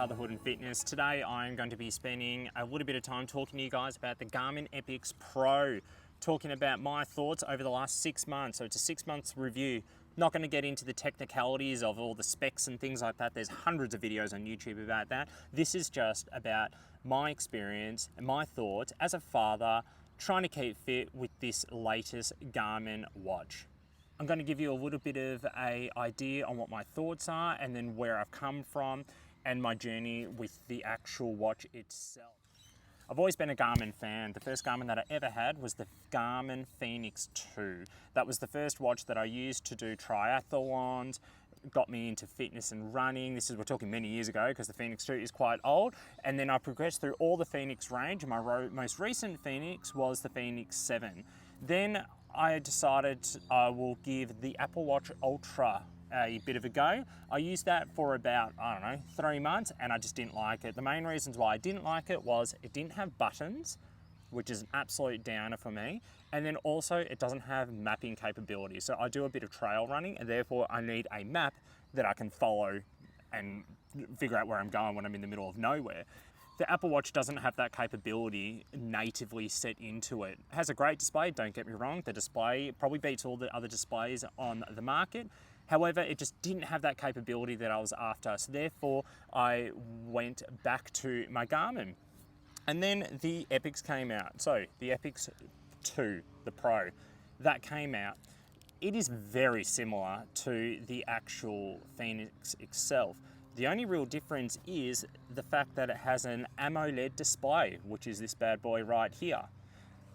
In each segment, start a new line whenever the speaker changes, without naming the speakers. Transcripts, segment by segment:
Fatherhood and Fitness. Today I'm going to be spending a little bit of time talking to you guys about the Garmin Epix Pro, talking about my thoughts over the last 6 months. So it's a 6 months review. Not going to get into the technicalities of all the specs and things like that. There's hundreds of videos on YouTube about that. This is just about my experience and my thoughts as a father trying to keep fit with this latest Garmin watch. I'm going to give you a little bit of an idea on what my thoughts are and then where I've come from and my journey with the actual watch itself. I've always been a Garmin fan. The first Garmin that I ever had was the Garmin Fenix 2. That was the first watch that I used to do triathlons, got me into fitness and running. We're talking many years ago because the Fenix 2 is quite old. And then I progressed through all the Fenix range. And my most recent Fenix was the Fenix 7. Then I decided I will give the Apple Watch Ultra a bit of a go. I used that for about, 3 months, and I just didn't like it. The main reasons why I didn't like it was it didn't have buttons, which is an absolute downer for me. And then also it doesn't have mapping capability. So I do a bit of trail running, and therefore I need a map that I can follow and figure out where I'm going when I'm in the middle of nowhere. The Apple Watch doesn't have that capability natively set into it. It has a great display, don't get me wrong. The display probably beats all the other displays on the market. However, it just didn't have that capability that I was after. So therefore, I went back to my Garmin. And then the Epix came out. So the Epix 2, the Pro, that came out. It is very similar to the actual Fenix itself. The only real difference is the fact that it has an AMOLED display, which is this bad boy right here.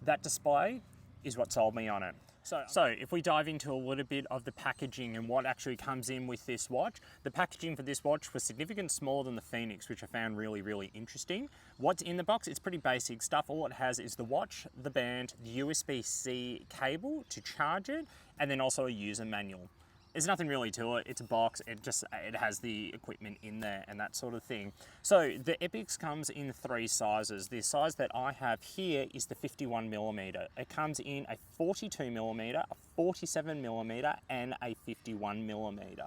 That display is what sold me on it. So if we dive into a little bit of the packaging and what actually comes in with this watch, the packaging for this watch was significantly smaller than the Fenix, which I found really, really interesting. What's in the box? It's pretty basic stuff. All it has is the watch, the band, the USB-C cable to charge it, and then also a user manual. There's nothing really to it. It's a box. It has the equipment in there and that sort of thing. So the Epix comes in 3 sizes. The size that I have here is the 51mm. It comes in a 42mm, a 47mm, and a 51mm.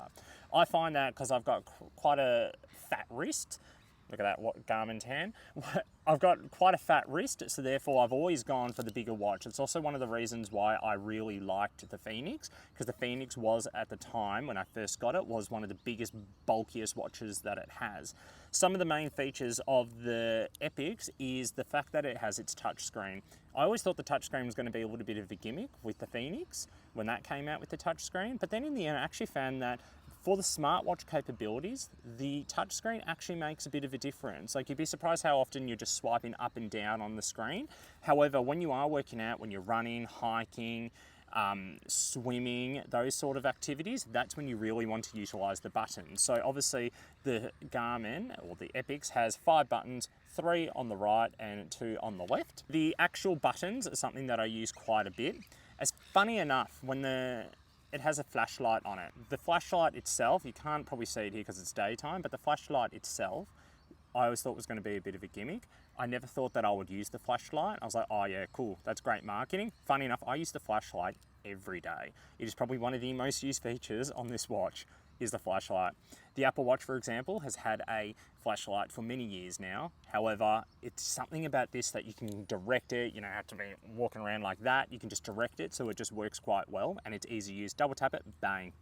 I find that because I've got quite a fat wrist. Look at that, what Garmin tan. I've got quite a fat wrist, so therefore I've always gone for the bigger watch. It's also one of the reasons why I really liked the Fenix, because the Fenix was, at the time when I first got it, was one of the biggest, bulkiest watches that it has. Some of the main features of the Epix is the fact that it has its touchscreen. I always thought the touchscreen was going to be a little bit of a gimmick with the Fenix when that came out with the touchscreen, but then in the end I actually found that for the smartwatch capabilities, the touchscreen actually makes a bit of a difference. Like, you'd be surprised how often you're just swiping up and down on the screen. However, when you are working out, when you're running, hiking, swimming, those sort of activities, that's when you really want to utilize the buttons. So obviously the Garmin, or the Epix, has 5 buttons, 3 on the right and 2 on the left. The actual buttons are something that I use quite a bit. As funny enough, it has a flashlight on it. The flashlight itself, you can't probably see it here because it's daytime, but the flashlight itself, I always thought was going to be a bit of a gimmick. I never thought that I would use the flashlight. I was like, oh yeah, cool, that's great marketing. Funny enough, I use the flashlight every day. It is probably one of the most used features on this watch, is the flashlight. The Apple Watch, for example, has had a flashlight for many years now. However, it's something about this that you can direct it. You don't have to be walking around like that. You can just direct it, so it just works quite well, and it's easy to use. Double tap it, bang.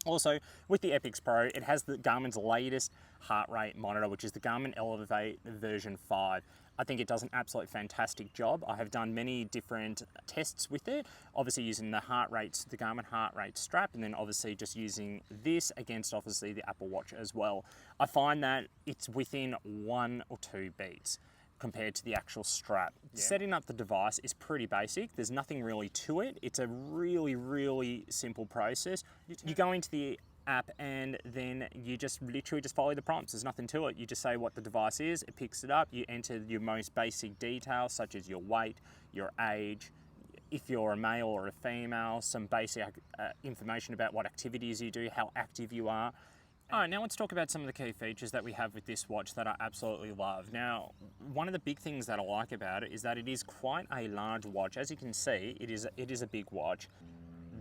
Also, with the Epix Pro, it has the Garmin's latest heart rate monitor, which is the Garmin Elevate version 5. I think it does an absolute fantastic job. I have done many different tests with it, obviously using the Garmin heart rate strap, and then obviously just using this against obviously the Apple Watch as well. I find that it's within 1 or 2 beats compared to the actual strap. Yeah. Setting up the device is pretty basic. There's nothing really to it. It's a really, really simple process. You go into the app and then you just literally just follow the prompts. There's nothing to it. You just say what the device is, it picks it up, you enter your most basic details such as your weight, your age, if you're a male or a female, some basic information about what activities you do, how active you are. All right, now let's talk about some of the key features that we have with this watch that I absolutely love. Now, one of the big things that I like about it is that it is quite a large watch. As you can see, it is a big watch.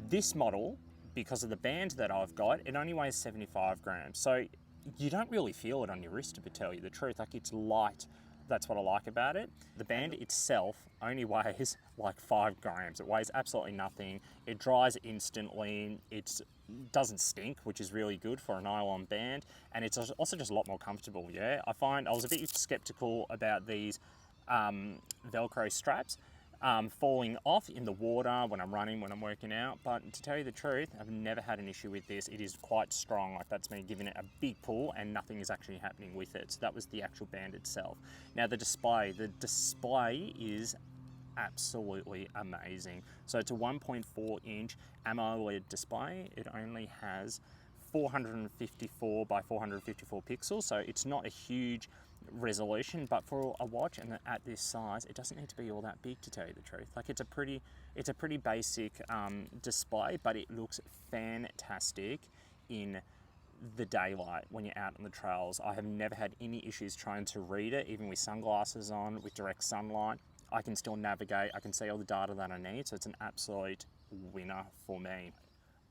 This model, because of the band that I've got, it only weighs 75 grams. So you don't really feel it on your wrist, to tell you the truth. Like, it's light. That's what I like about it. The band itself only weighs like 5 grams. It weighs absolutely nothing. It dries instantly. It doesn't stink, which is really good for a nylon band. And it's also just a lot more comfortable, yeah? I was a bit skeptical about these Velcro straps falling off in the water when I'm running, when I'm working out. But to tell you the truth, I've never had an issue with this. It is quite strong. Like, that's me giving it a big pull and nothing is actually happening with it. So that was the actual band itself. Now the display is absolutely amazing. So it's a 1.4 inch AMOLED display. It only has 454 by 454 pixels, so it's not a huge resolution, but for a watch and at this size, it doesn't need to be all that big, to tell you the truth. Like, it's a pretty basic display, but it looks fantastic in the daylight when you're out on the trails. I have never had any issues trying to read it, even with sunglasses on, with direct sunlight. I can still navigate, I can see all the data that I need, so it's an absolute winner for me.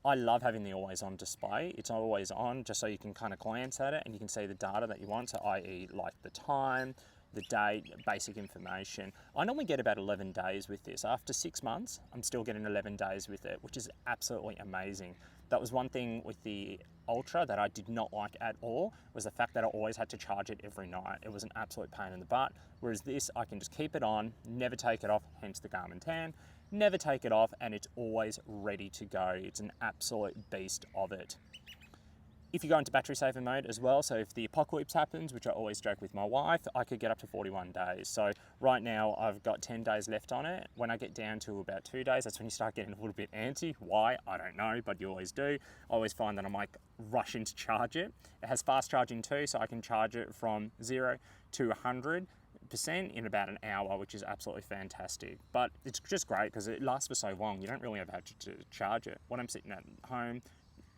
I love having the always on display. It's always on just so you can kind of glance at it and you can see the data that you want, so i.e. like the time, the date, basic information. I normally get about 11 days with this. After 6 months, I'm still getting 11 days with it, which is absolutely amazing. That was one thing with the Ultra that I did not like at all, was the fact that I always had to charge it every night. It was an absolute pain in the butt. Whereas this, I can just keep it on, never take it off, hence the Garmin Tan. Never take it off, and it's always ready to go. It's an absolute beast of it. If you go into battery saver mode as well, so if the apocalypse happens, which I always joke with my wife, I could get up to 41 days. So right now I've got 10 days left on it. When I get down to about 2 days, that's when you start getting a little bit antsy. Why? I don't know, but you always do. I always find that I'm like rushing to charge it. It has fast charging too, so I can charge it from 0 to 100% in about an hour, which is absolutely fantastic. But it's just great because it lasts for so long. You don't really ever have to charge it. When I'm sitting at home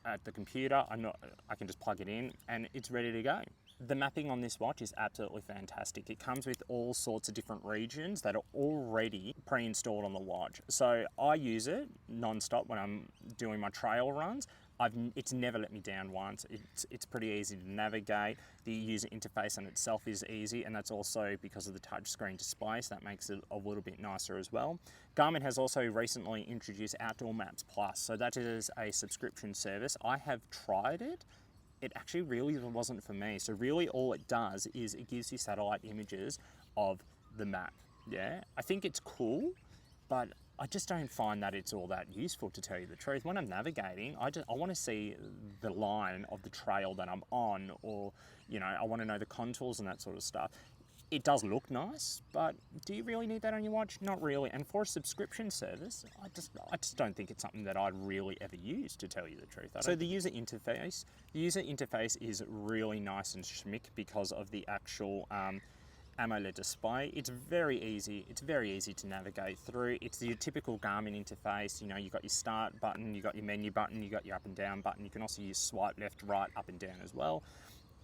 at the computer, I can just plug it in and it's ready to go. The mapping on this watch is absolutely fantastic. It comes with all sorts of different regions that are already pre-installed on the watch. So I use it non-stop when I'm doing my trail runs. It's never let me down once. It's pretty easy to navigate. The user interface on itself is easy, and that's also because of the touchscreen display, so that makes it a little bit nicer as well. Garmin has also recently introduced Outdoor Maps Plus, so that is a subscription service. I have tried it. It actually really wasn't for me. So really all it does is it gives you satellite images of the map. Yeah, I think it's cool, but I just don't find that it's all that useful, to tell you the truth. When I'm navigating, I want to see the line of the trail that I'm on, or, you know, I want to know the contours and that sort of stuff. It does look nice, but do you really need that on your watch? Not really. And for a subscription service, I just don't think it's something that I'd really ever use, to tell you the truth. So the user interface is really nice and schmick because of the actual AMOLED display. It's very easy to navigate through. It's your typical Garmin interface. You know, you've got your start button, you've got your menu button, you've got your up and down button. You can also use swipe left, right, up and down as well.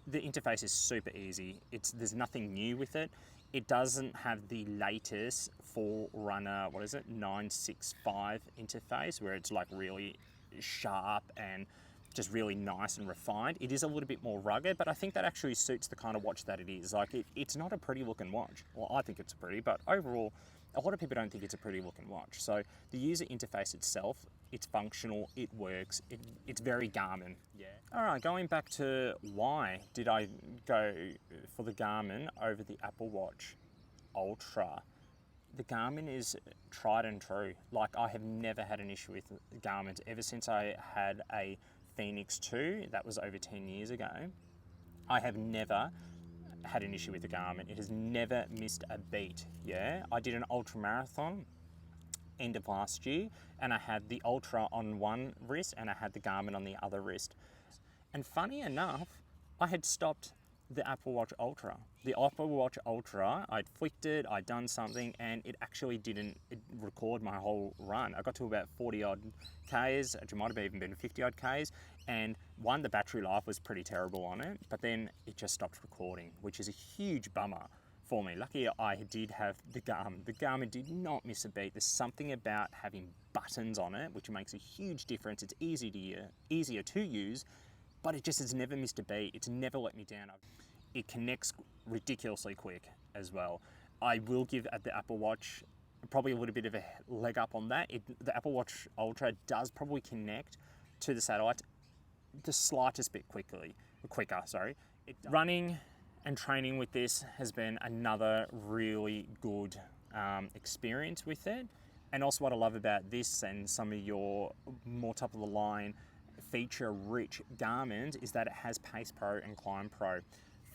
The interface is super easy. There's nothing new with it. It doesn't have the latest Forerunner, 965 interface, where it's like really sharp and just really nice and refined. It is a little bit more rugged, but I think that actually suits the kind of watch that it is. Like, it's not a pretty looking watch. Well, I think it's pretty, but overall, a lot of people don't think it's a pretty looking watch. So the user interface itself, it's functional, it works, it's very Garmin. Yeah. All right, going back to why did I go for the Garmin over the Apple Watch Ultra? The Garmin is tried and true. Like, I have never had an issue with Garmin's ever since I had a Phoenix 2, that was over 10 years ago. I have never had an issue with the Garmin. It has never missed a beat, yeah? I did an ultra marathon end of last year, and I had the Ultra on one wrist and I had the Garmin on the other wrist. And funny enough, I had stopped the Apple Watch Ultra. The Apple Watch Ultra, I'd flicked it, I'd done something, and it actually didn't record my whole run. I got to about 40 odd Ks, it might have even been 50 odd Ks, and one, the battery life was pretty terrible on it, but then it just stopped recording, which is a huge bummer for me. Lucky I did have the Garmin. The Garmin did not miss a beat. There's something about having buttons on it, which makes a huge difference. It's easier to use, but it just has never missed a beat. It's never let me down. It connects ridiculously quick as well. I will give at the Apple Watch probably a little bit of a leg up on that. The Apple Watch Ultra does probably connect to the satellites the slightest bit quicker. Running and training with this has been another really good experience with it. And also what I love about this and some of your more top of the line feature-rich Garmin's is that it has Pace Pro and Climb Pro.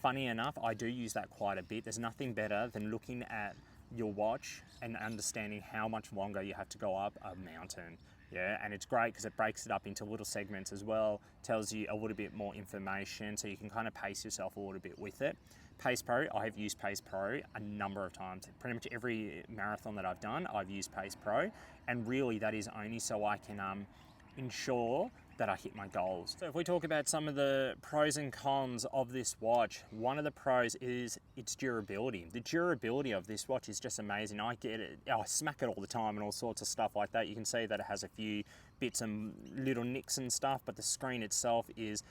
Funny enough, I do use that quite a bit. There's nothing better than looking at your watch and understanding how much longer you have to go up a mountain. Yeah, and it's great because it breaks it up into little segments as well, tells you a little bit more information so you can kind of pace yourself a little bit with it. Pace Pro, I have used Pace Pro a number of times. Pretty much every marathon that I've done, I've used Pace Pro, and really that is only so I can ensure that I hit my goals. So if we talk about some of the pros and cons of this watch, one of the pros is its durability. The durability of this watch is just amazing. I get it, I smack it all the time and all sorts of stuff like that. You can see that it has a few bits and little nicks and stuff, but the screen itself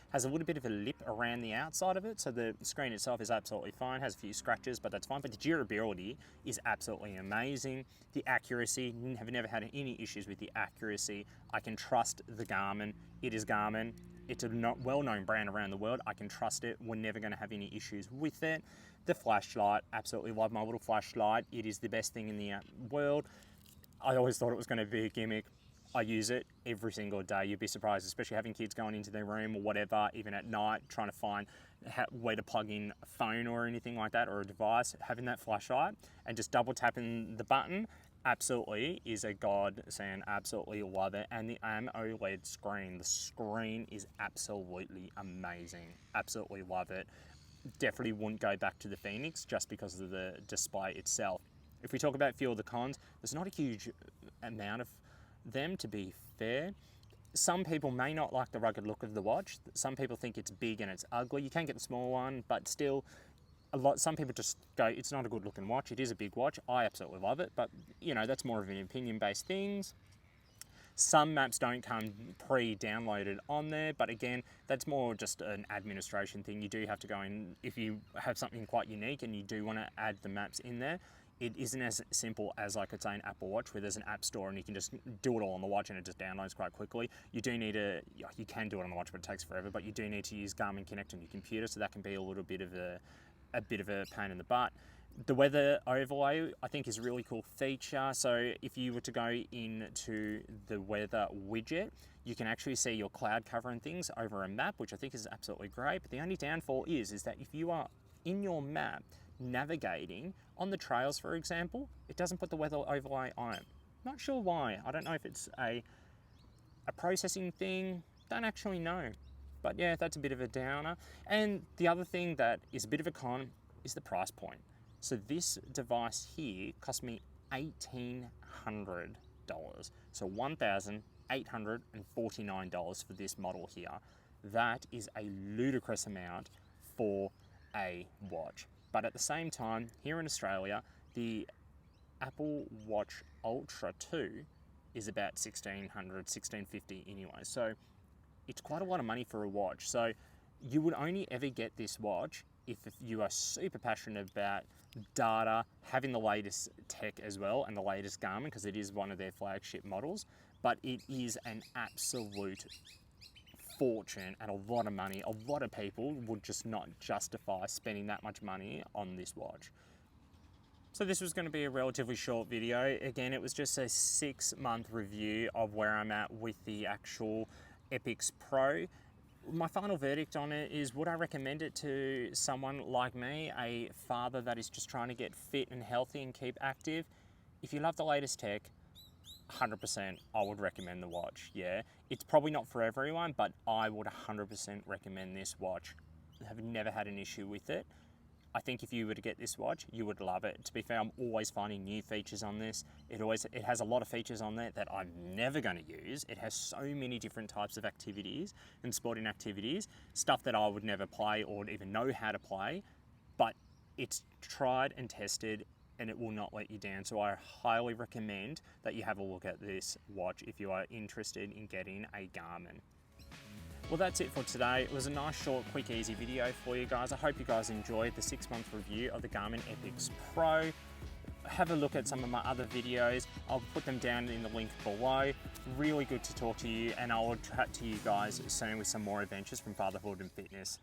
has a little bit of a lip around the outside of it, so the screen itself is absolutely fine, has a few scratches, but that's fine. But the durability is absolutely amazing. The accuracy, have never had any issues with the accuracy. I can trust the Garmin. It is Garmin. It's a well-known brand around the world. I can trust it. We're never going to have any issues with it. The flashlight, absolutely love my little flashlight. It is the best thing in the world. I always thought it was going to be a gimmick. I use it every single day. You'd be surprised, especially having kids going into their room or whatever, even at night, trying to find where to plug in a phone or anything like that, or a device. Having that flashlight and just double tapping the button absolutely is a godsend. Absolutely love it. And the AMOLED screen, the screen is absolutely amazing. Absolutely love it. Definitely wouldn't go back to the Phoenix just because of the display itself. If we talk about a few of the cons, there's not a huge amount of them, to be fair. Some people may not like the rugged look of the watch. Some people think it's big and it's ugly. You can get the small one, but still, some people just go, it's not a good looking watch. It is a big watch. I absolutely love it, but you know, that's more of an opinion based things. Some maps don't come pre-downloaded on there, but again, that's more just an administration thing. You do have to go in, if you have something quite unique and you do want to add the maps in there, it isn't as simple as like its own Apple Watch where there's an app store and you can just do it all on the watch and it just downloads quite quickly. You do need you can do it on the watch, but it takes forever, but you do need to use Garmin Connect on your computer, so that can be a little bit of a pain in the butt. The weather overlay, I think, is a really cool feature. So if you were to go into the weather widget, you can actually see your cloud cover and things over a map, which I think is absolutely great. But the only downfall is that if you are in your map navigating on the trails, for example, it doesn't put the weather overlay on it. Not sure why. I don't know if it's a processing thing. Don't actually know. But yeah, that's a bit of a downer. And the other thing that is a bit of a con is the price point. So this device here cost me $1,800. So $1,849 for this model here. That is a ludicrous amount for a watch. But at the same time, here in Australia, the Apple Watch Ultra 2 is about $1,600, $1,650 anyway. So it's quite a lot of money for a watch. So you would only ever get this watch if you are super passionate about data, having the latest tech as well, and the latest Garmin, because it is one of their flagship models. But it is an absolute fortune and a lot of money. A lot of people would just not justify spending that much money on this watch. So this was going to be a relatively short video. Again, it was just a 6-month review of where I'm at with the actual Epix Pro. My final verdict on it is, would I recommend it to someone like me, a father that is just trying to get fit and healthy and keep active? If you love the latest tech, 100% I would recommend the watch. Yeah, it's probably not for everyone, but I would 100% recommend this watch. I have never had an issue with it. I think if you were to get this watch, you would love it. To be fair, I'm always finding new features on this. It has a lot of features on there that I'm never going to use. It has so many different types of activities and sporting activities, stuff that I would never play or even know how to play, but it's tried and tested and it will not let you down. So I highly recommend that you have a look at this watch if you are interested in getting a Garmin. Well, that's it for today. It was a nice, short, quick, easy video for you guys. I hope you guys enjoyed the 6-month review of the Garmin Epix Pro. Have a look at some of my other videos. I'll put them down in the link below. Really good to talk to you, and I'll chat to you guys soon with some more adventures from fatherhood and fitness.